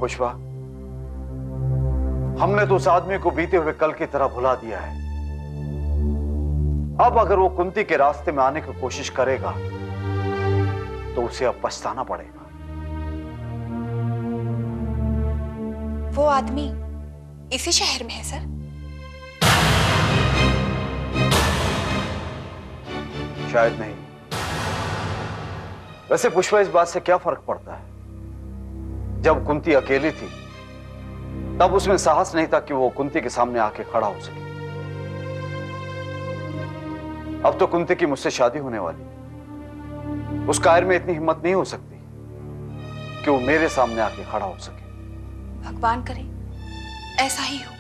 पुष्पा, हमने तो उस आदमी को बीते हुए कल की तरह भुला दिया है। अब अगर वो कुंती के रास्ते में आने की कोशिश करेगा तो उसे अब पछताना पड़ेगा। वो आदमी इसी शहर में है सर? शायद नहीं। वैसे पुष्पा, इस बात से क्या फर्क पड़ता है? जब कुंती अकेली थी तब उसमें साहस नहीं था कि वो कुंती के सामने आके खड़ा हो सके। अब तो कुंती की मुझसे शादी होने वाली, उस कायर में इतनी हिम्मत नहीं हो सकती कि वो मेरे सामने आके खड़ा हो सके। भगवान करे ऐसा ही हो।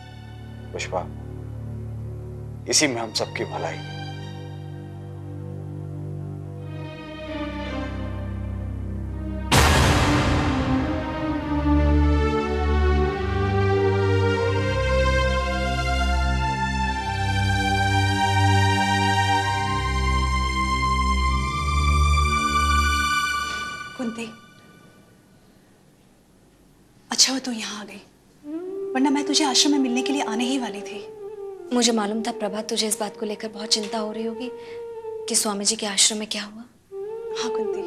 पुष्पा, इसी में हम सबकी भलाई है। कुंती, अच्छा हो तू यहाँ आ गई, वरना मैं तुझे आश्रम में मिलने के लिए आने ही वाली थी। मुझे मालूम था प्रभा, तुझे इस बात को लेकर बहुत चिंता हो रही होगी कि स्वामी जी के आश्रम में क्या हुआ। हाँ कुंती,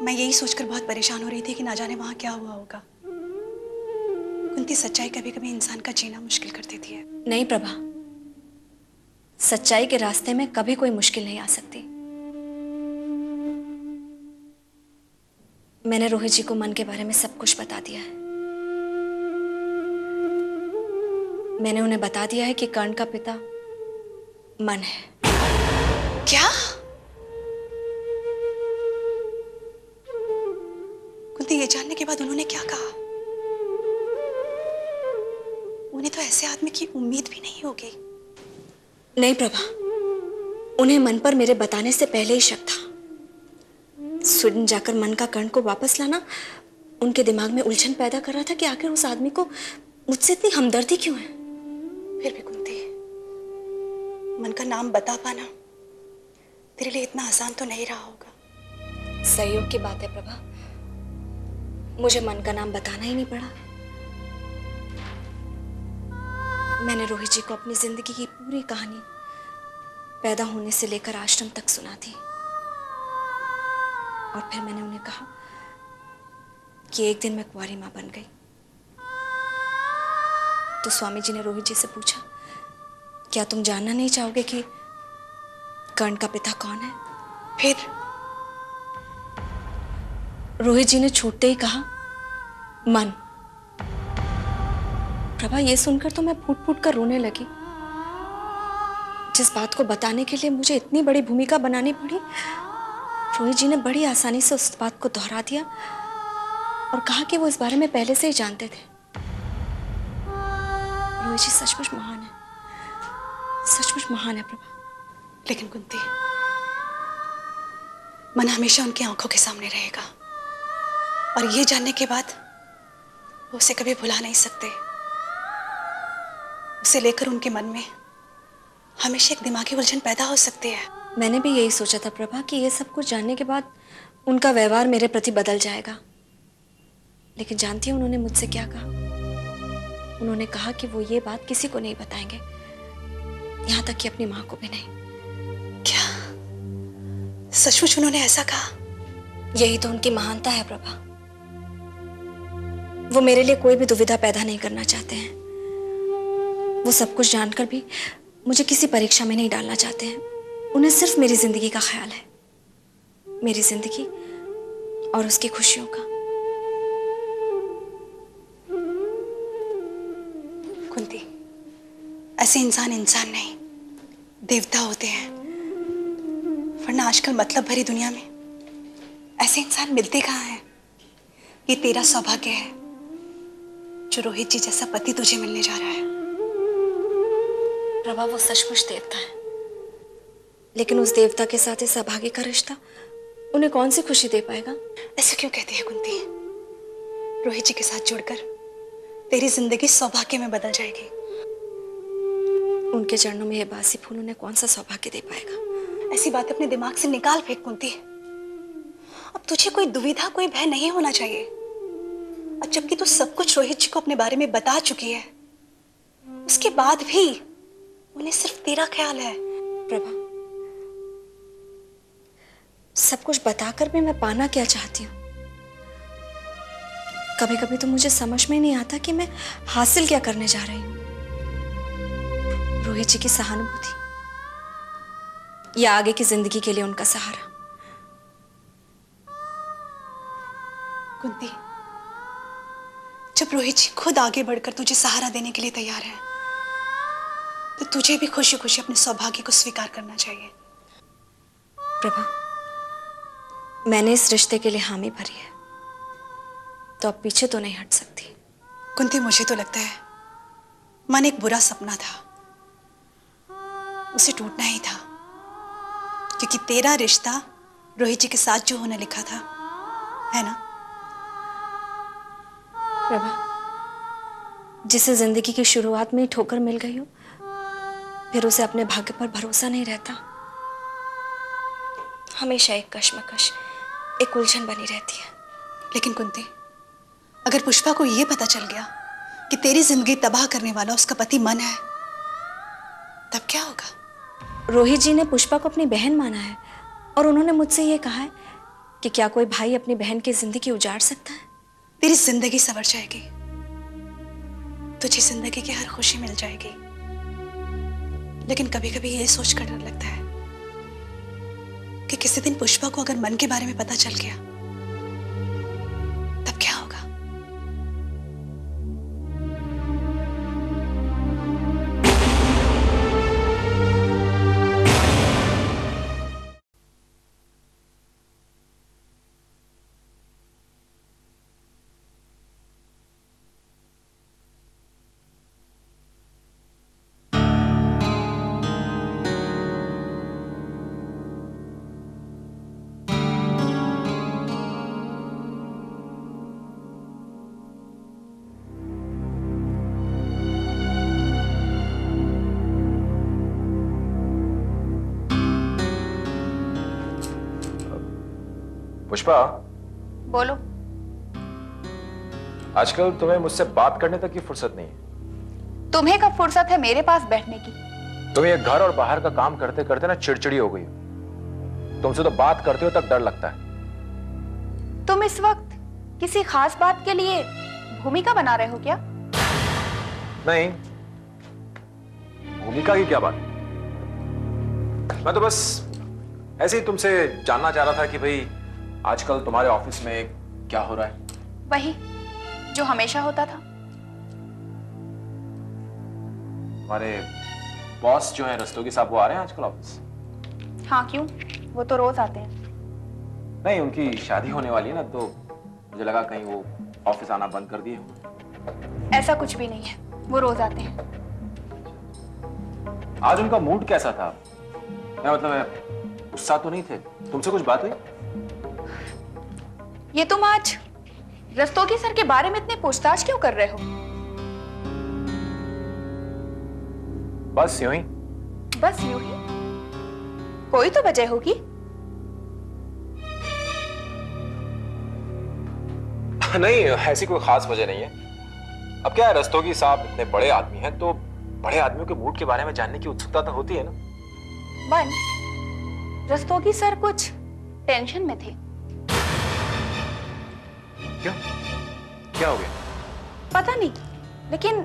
मैं यही सोचकर बहुत परेशान हो रही थी कि ना जाने वहां क्या हुआ होगा। कुंती, सच्चाई कभी कभी इंसान का जीना मुश्किल कर देती है। नहीं प्रभा, सच्चाई के रास्ते में कभी कोई मुश्किल नहीं आ सकती। मैंने रोहित जी को मन के बारे में सब कुछ बता दिया है। मैंने उन्हें बता दिया है कि कर्ण का पिता मन है। क्या? कुंती, ये जानने के बाद उन्होंने क्या कहा? उन्हें तो ऐसे आदमी की उम्मीद भी नहीं होगी। नहीं प्रभा, उन्हें मन पर मेरे बताने से पहले ही शक था। स्वीडन जाकर मन का कर्ण को वापस लाना उनके दिमाग में उलझन पैदा कर रहा था कि आखिर उस आदमी को मुझसे इतनी हमदर्दी क्यों है। फिर भी कुंती, मन का नाम बता पाना तेरे लिए इतना आसान तो नहीं रहा होगा। सहयोग की बात है प्रभा, मुझे मन का नाम बताना ही नहीं पड़ा। मैंने रोहित जी को अपनी जिंदगी की पूरी कहानी पैदा होने से लेकर आश्रम तक सुना थी। और फिर मैंने उन्हें कहा कि एक दिन मैं कुंवारी मां बन गई। तो स्वामी जी ने रोहित जी से पूछा, क्या तुम जानना नहीं चाहोगे कि कर्ण का पिता कौन है? फिर रोहित जी ने छूटते ही कहा, मन। प्रभा, ये सुनकर तो मैं फूट फूट कर रोने लगी। जिस बात को बताने के लिए मुझे इतनी बड़ी भूमिका बनानी पड़ी, रोहित जी ने बड़ी आसानी से उस बात को दोहरा दिया और कहा कि वो इस बारे में पहले से ही जानते थे। रोहित जी सचमुच महान है, सचमुच महान है प्रभा। लेकिन कुंती, मन हमेशा उनकी आंखों के सामने रहेगा और ये जानने के बाद वो उसे कभी भुला नहीं सकते। उसे लेकर उनके मन में हमेशा एक दिमागी उलझन पैदा हो सकती है। मैंने भी यही सोचा था प्रभा कि ये सब कुछ जानने के बाद उनका व्यवहार मेरे प्रति बदल जाएगा। लेकिन जानती हैं उन्होंने मुझसे क्या कहा? उन्होंने कहा कि वो ये बात किसी को नहीं बताएंगे, यहां तक कि अपनी मां को भी नहीं। क्या सचमुच उन्होंने ऐसा कहा? यही तो उनकी महानता है प्रभा। वो मेरे लिए कोई भी दुविधा पैदा नहीं करना चाहते हैं। वो सब कुछ जानकर भी मुझे किसी परीक्षा में नहीं डालना चाहते हैं। उन्हें सिर्फ मेरी जिंदगी का ख्याल है, मेरी जिंदगी और उसकी खुशियों का। कुंती, ऐसे इंसान इंसान नहीं, देवता होते हैं। वरना आजकल मतलब भरी दुनिया में ऐसे इंसान मिलते कहाँ हैं? ये तेरा सौभाग्य है जो रोहित जी जैसा पति तुझे मिलने जा रहा है। प्रभा, वो सचमुच देवता है, लेकिन उस देवता के साथ इस अभागे का रिश्ता उन्हें कौन सी खुशी दे पाएगा? ऐसे क्यों कहती है कुंती? रोहित जी के साथ जुड़कर तेरी जिंदगी सौभाग्य में बदल जाएगी। उनके चरणों में ये बासी फूल उन्हें कौन सा सौभाग्य दे पाएगा? ऐसी बात अपने दिमाग से निकाल फेंक कुंती। अब तुझे कोई दुविधा, कोई भय नहीं होना चाहिए। और जबकि तू सब कुछ रोहित जी को अपने बारे में बता चुकी है, उसके बाद भी उन्हें सिर्फ तेरा ख्याल है। प्रभा, सब कुछ बताकर भी मैं पाना क्या चाहती हूँ? कभी कभी तो मुझे समझ में नहीं आता कि मैं हासिल क्या करने जा रही हूँ। रोहित जी की सहानुभूति या आगे की जिंदगी के लिए उनका सहारा? कुंती, जब रोहित जी खुद आगे बढ़कर तुझे सहारा देने के लिए तैयार है, तो तुझे भी खुशी खुशी अपने सौभाग्य को स्वीकार करना चाहिए। प्रभा, मैंने इस रिश्ते के लिए हामी भरी है, तो अब पीछे तो नहीं हट सकती। कुंती, मुझे तो लगता है मन एक बुरा सपना था, उसे टूटना ही था, क्योंकि तेरा रिश्ता रोहित जी के साथ जो होने लिखा था, है ना? प्रभा, जिसे जिंदगी की शुरुआत में ही ठोकर मिल गई हो, फिर उसे अपने भाग्य पर भरोसा नहीं रहता। हमेशा एक कश्मकश, एक उलझन बनी रहती है। लेकिन कुंती, अगर पुष्पा को यह पता चल गया कि तेरी जिंदगी तबाह करने वाला उसका पति मन है, तब क्या होगा? रोहित जी ने पुष्पा को अपनी बहन माना है और उन्होंने मुझसे ये कहा है कि क्या कोई भाई अपनी बहन की जिंदगी उजाड़ सकता है? तेरी जिंदगी संवर जाएगी, तुझे जिंदगी की हर खुशी मिल जाएगी। लेकिन कभी कभी ये सोचकर डर लगता है कि किसी दिन पुष्पा को अगर मन के बारे में पता चल गया, तब क्या होगा? पुष्पा, बोलो। आजकल तुम्हें मुझसे बात करने तक की फुर्सत नहीं है। तुम्हें कब फुर्सत है मेरे पास बैठने की? तुम ये घर और बाहर का काम करते करते ना चिड़चिड़ी हो गई हो। तुमसे तो बात करते हो तक डर लगता है। तुम इस वक्त किसी खास बात के लिए भूमिका बना रहे हो क्या? नहीं, भूमिका की क्या बात? मैं तो बस ऐसे ही तुमसे जानना चाह रहा था कि भाई आजकल तुम्हारे ऑफिस में क्या हो रहा है। वही जो हमेशा होता था। तुम्हारे बॉस जो है रस्तोगी साहब, वो आ रहे हैं आजकल ऑफिस? हाँ, क्यों? वो तो रोज आते हैं। नहीं, उनकी शादी होने वाली है ना, तो मुझे लगा कहीं वो ऑफिस आना बंद कर दिए। ऐसा कुछ भी नहीं है, वो रोज आते हैं। आज उनका मूड कैसा था? मैं मतलब गुस्सा तो नहीं थे? तुमसे कुछ बात हुई? ये तुम आज रस्तोगी सर के बारे में इतने पूछताछ क्यों कर रहे हो? बस यूं ही। बस यूं ही? कोई तो वजह होगी। नहीं, ऐसी कोई खास वजह नहीं है। अब क्या है, रस्तोगी साहब इतने बड़े आदमी हैं, तो बड़े आदमियों के मूड के बारे में जानने की उत्सुकता तो होती है ना। मन, रस्तोगी सर कुछ टेंशन में थे। क्यों? क्या हो गया? पता नहीं, लेकिन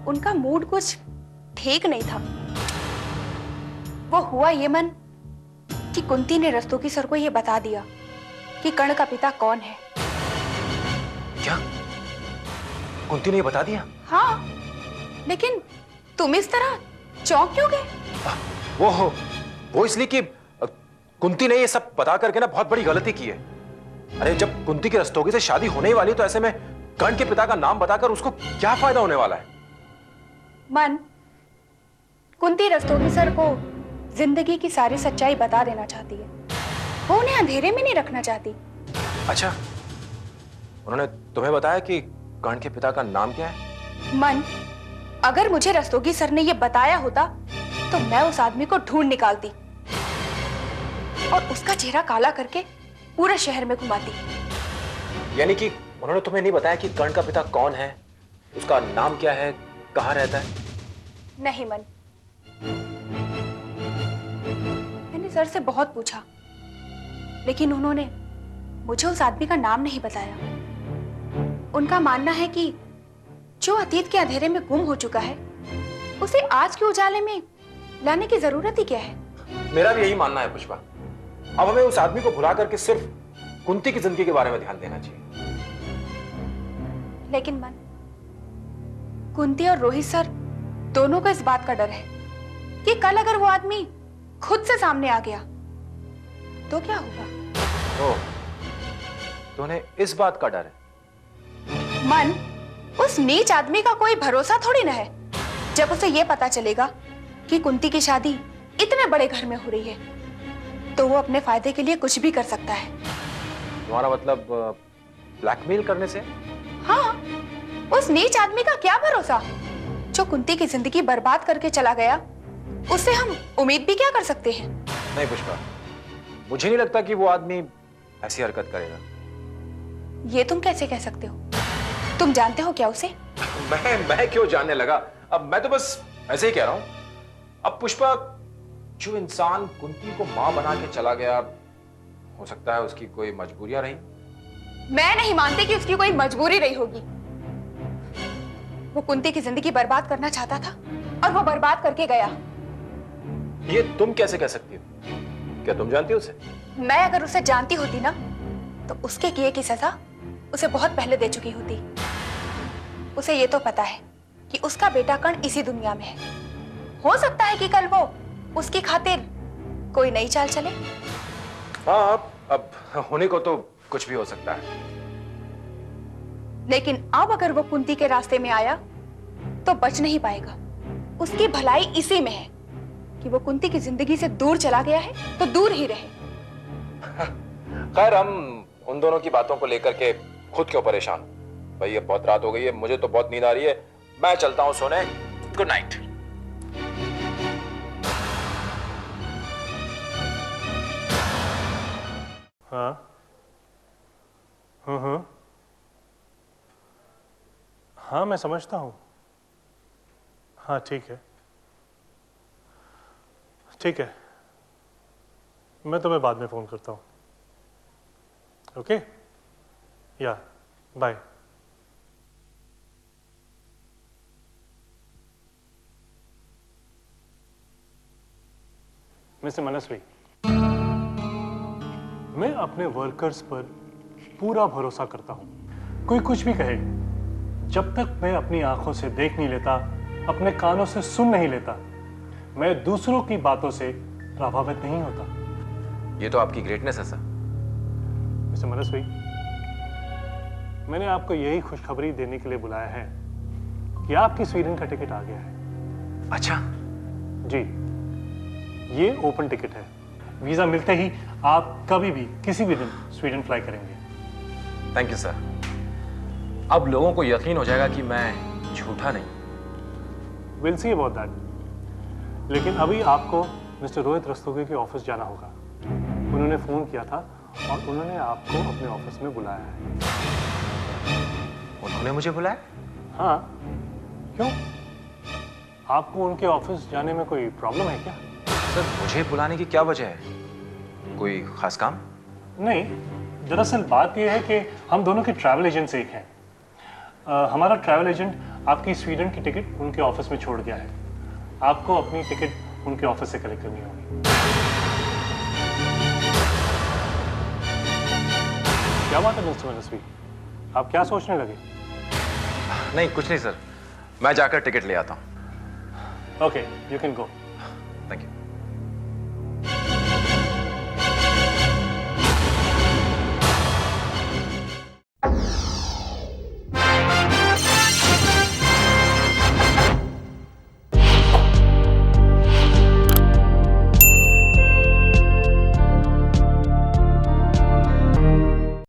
उनका मूड कुछ ठीक नहीं था। वो हुआ ये मन कि कुंती ने रस्तोगी सर को ये बता दिया कि कर्ण का पिता कौन है। क्या? कुंती ने ये बता दिया? हाँ, लेकिन तुम इस तरह चौंक क्यों गए? वो इसलिए कि कुंती ने ये सब बता करके ना बहुत बड़ी गलती की है। अरे, जब कुंती की रस्तोगी से शादी होने ही वाली है, तो ऐसे में कर्ण के पिता का नाम बताकर उसको क्या फायदा होने वाला है? मन, कुंती रस्तोगी सर को जिंदगी की सारी सच्चाई बता देना चाहती है। वो उन्हें अंधेरे में नहीं रखना चाहती। अच्छा, उन्होंने तुम्हें बताया कि कर्ण के पिता का नाम क्या है? मन, अगर मुझे रस्तोगी सर ने यह बताया होता तो मैं उस आदमी को ढूंढ निकालती और उसका चेहरा काला करके पूरे शहर में घुमाती। यानी कि उन्होंने तुम्हें नहीं बताया कि कर्ण का पिता कौन है, उसका नाम क्या है, कहाँ रहता है? नहीं मन, मैंने सर से बहुत पूछा, लेकिन उन्होंने मुझे उस आदमी का नाम नहीं बताया। उनका मानना है कि जो अतीत के अंधेरे में गुम हो चुका है, उसे आज के उजाले में लाने की जरूरत ही क्या है? मेरा भी यही मानना है पुष्पा। अब हमें उस आदमी को भुला करके सिर्फ कुंती की जिंदगी के बारे में ध्यान देना चाहिए। लेकिन मन, कुंती और रोहित सर दोनों को इस बात का डर है कि कल अगर वो आदमी खुद से सामने आ गया तो क्या होगा? ओह, तो उन्हें इस बात का डर है? मन, उस नीच आदमी का कोई भरोसा थोड़ी ना है। जब उसे यह पता चलेगा कि कुंती की शादी इतने बड़े घर में हो रही है, तो वो अपने फायदे के लिए कुछ भी कर सकता है। तुम्हारा मतलब ब्लैकमेल करने से? हाँ, उस नीच आदमी का क्या भरोसा जो कुंती की जिंदगी बर्बाद करके चला गया। उससे हम उम्मीद भी क्या कर सकते हैं? नहीं पुष्पा, मुझे नहीं लगता कि वो आदमी ऐसी हरकत करेगा। ये तुम कैसे कह सकते हो? तुम जानते हो क्या उसे? मैं क्यों जानने लगा? अब मैं तो बस ऐसे ही कह रहा हूं। अब पुष्पा, जो इंसान कुंती को मां बना के चला गया, हो सकता है उसकी कोई मजबूरियां रही। मैं नहीं मानती कि उसकी कोई मजबूरी रही होगी। वो कुंती की जिंदगी बर्बाद करना चाहता था और वो बर्बाद करके गया। ये तुम कैसे कह सकती हो? क्या तुम जानती हो उसे? मैं अगर उसे जानती होती ना, तो उसके किए की सजा उसे बहुत पहले दे चुकी होती। उसे ये तो पता है कि उसका बेटा कर्ण इसी दुनिया में है। हो सकता है कि कल वो उसकी खातिर कोई नई चाल चले। हाँ, अब होने को तो कुछ भी हो सकता है। लेकिन अब अगर वो कुंती के रास्ते में आया तो बच नहीं पाएगा। उसकी भलाई इसी में है कि वो कुंती की जिंदगी से दूर चला गया है तो दूर ही रहे। खैर, हम उन दोनों की बातों को लेकर के खुद क्यों परेशान? भाई, ये बहुत रात हो गई है, मुझे तो बहुत नींद आ रही है। मैं चलता हूं सोने। Good night. हाँ, हाँ, मैं समझता हूँ। हाँ, ठीक है, ठीक है, मैं तुम्हें बाद में फोन करता हूँ। ओके, या बाय। मिस्टर मनस्वी, मैं अपने वर्कर्स पर पूरा भरोसा करता हूं। कोई कुछ भी कहे, जब तक मैं अपनी आंखों से देख नहीं लेता, अपने कानों से सुन नहीं लेता, मैं दूसरों की बातों से प्रभावित नहीं होता। ये तो आपकी ग्रेटनेस है सर। मिस्टर मनस्वी, मैंने आपको यही खुशखबरी देने के लिए बुलाया है कि आपकी स्वीडन का टिकट आ गया है। अच्छा जी, ये ओपन टिकट है। वीजा मिलते ही आप कभी भी किसी भी दिन स्वीडन फ्लाई करेंगे। Thank you sir. अब लोगों को यकीन हो जाएगा कि मैं झूठा नहीं। Will see about that. लेकिन अभी आपको मिस्टर रोहित रस्तोगी के ऑफिस जाना होगा। उन्होंने फोन किया था और उन्होंने आपको अपने ऑफिस में बुलाया है। उन्होंने मुझे बुलाया? हाँ, क्यों? आपको उनके ऑफिस जाने में कोई प्रॉब्लम है क्या? सर, मुझे बुलाने की क्या वजह है? कोई खास काम? नहीं, दरअसल बात यह है कि हम दोनों के ट्रैवल एजेंट एक हैं। हमारा ट्रैवल एजेंट आपकी स्वीडन की टिकट उनके ऑफिस में छोड़ गया है। आपको अपनी टिकट उनके ऑफिस से कलेक्ट करनी होगी। क्या बात है मिस्टर मनस्वी, आप क्या सोचने लगे? नहीं, कुछ नहीं सर, मैं जाकर टिकट ले आता हूँ। Okay, you can go. Thank you.